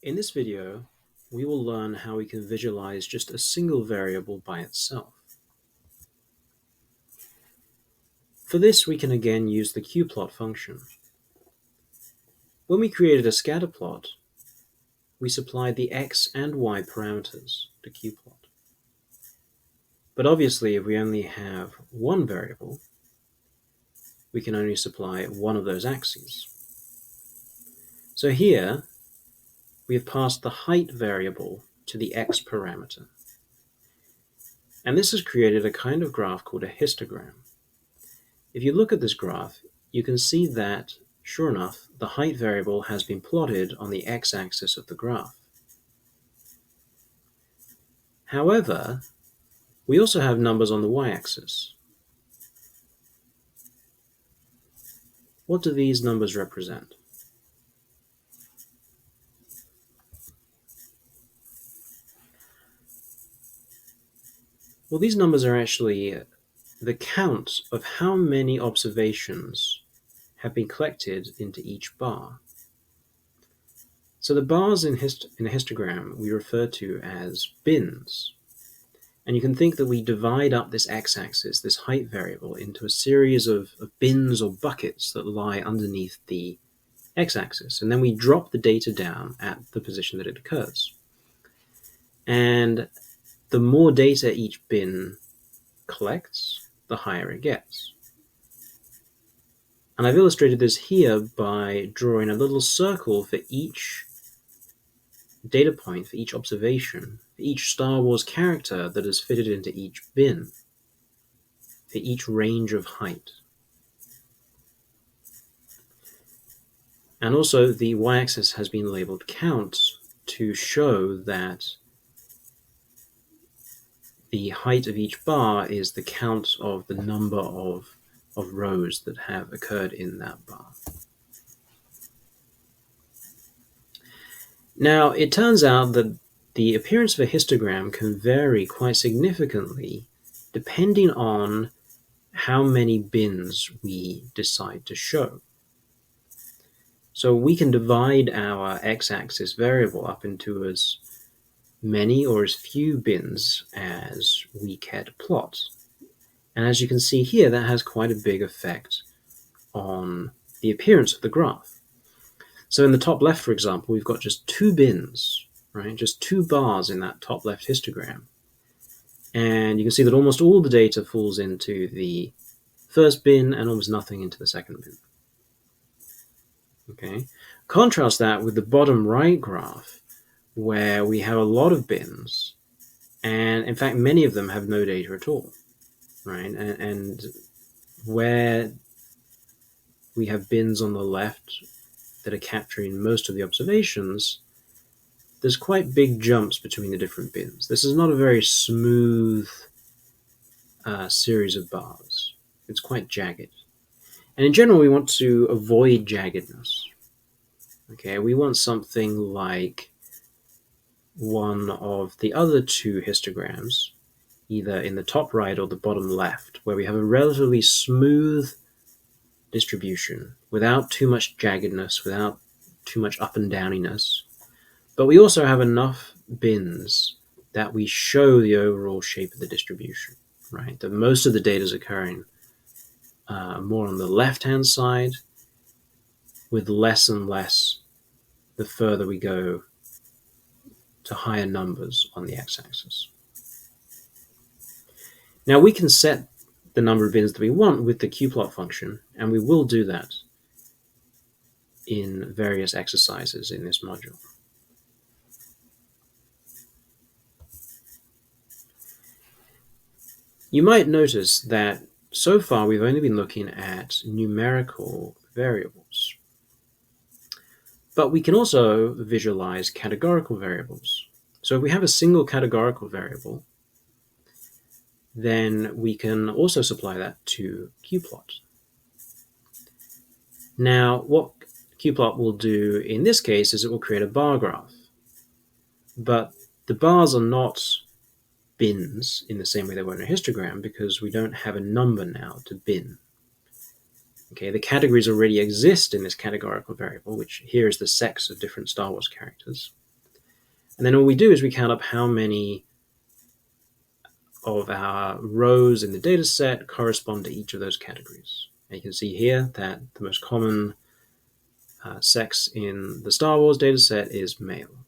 In this video, we will learn how we can visualize just a single variable by itself. For this, we can again use the qplot function. When we created a scatter plot, we supplied the x and y parameters to qplot. But obviously, if we only have one variable, we can only supply one of those axes. So here, we have passed the height variable to the x parameter. And this has created a kind of graph called a histogram. If you look at this graph, you can see that, sure enough, the height variable has been plotted on the x-axis of the graph. However, we also have numbers on the y-axis. What do these numbers represent? Well, these numbers are actually the count of how many observations have been collected into each bar. So the bars in a histogram we refer to as bins. And you can think that we divide up this x-axis, this height variable, into a series of bins or buckets that lie underneath the x-axis. And then we drop the data down at the position that it occurs. And the more data each bin collects, the higher it gets. And I've illustrated this here by drawing a little circle for each data point, for each observation, for each Star Wars character that is fitted into each bin, for each range of height. And also the y-axis has been labeled count to show that the height of each bar is the count of the number of rows that have occurred in that bar. Now, it turns out that the appearance of a histogram can vary quite significantly depending on how many bins we decide to show. So we can divide our x-axis variable up into as many or as few bins as we care to plot. And as you can see here, that has quite a big effect on the appearance of the graph. So in the top left, for example, we've got just two bins, right? Just two bars in that top left histogram. And you can see that almost all the data falls into the first bin and almost nothing into the second bin. Okay. Contrast that with the bottom right graph, where we have a lot of bins, and in fact, many of them have no data at all, right? And where we have bins on the left that are capturing most of the observations, there's quite big jumps between the different bins. This is not a very smooth series of bars. It's quite jagged. And in general, we want to avoid jaggedness. Okay, we want something like one of the other two histograms, either in the top right or the bottom left, where we have a relatively smooth distribution without too much jaggedness, without too much up and downiness. But we also have enough bins that we show the overall shape of the distribution, right? That most of the data is occurring more on the left-hand side, with less and less the further we go to higher numbers on the x-axis. Now we can set the number of bins that we want with the qplot function, and we will do that in various exercises in this module. You might notice that so far we've only been looking at numerical variables. But we can also visualize categorical variables. So if we have a single categorical variable, then we can also supply that to qplot. Now, what qplot will do in this case is it will create a bar graph. But the bars are not bins in the same way they were in a histogram, because we don't have a number now to bin. Okay, the categories already exist in this categorical variable, which here is the sex of different Star Wars characters. And then all we do is we count up how many of our rows in the data set correspond to each of those categories. And you can see here that the most common sex in the Star Wars data set is male.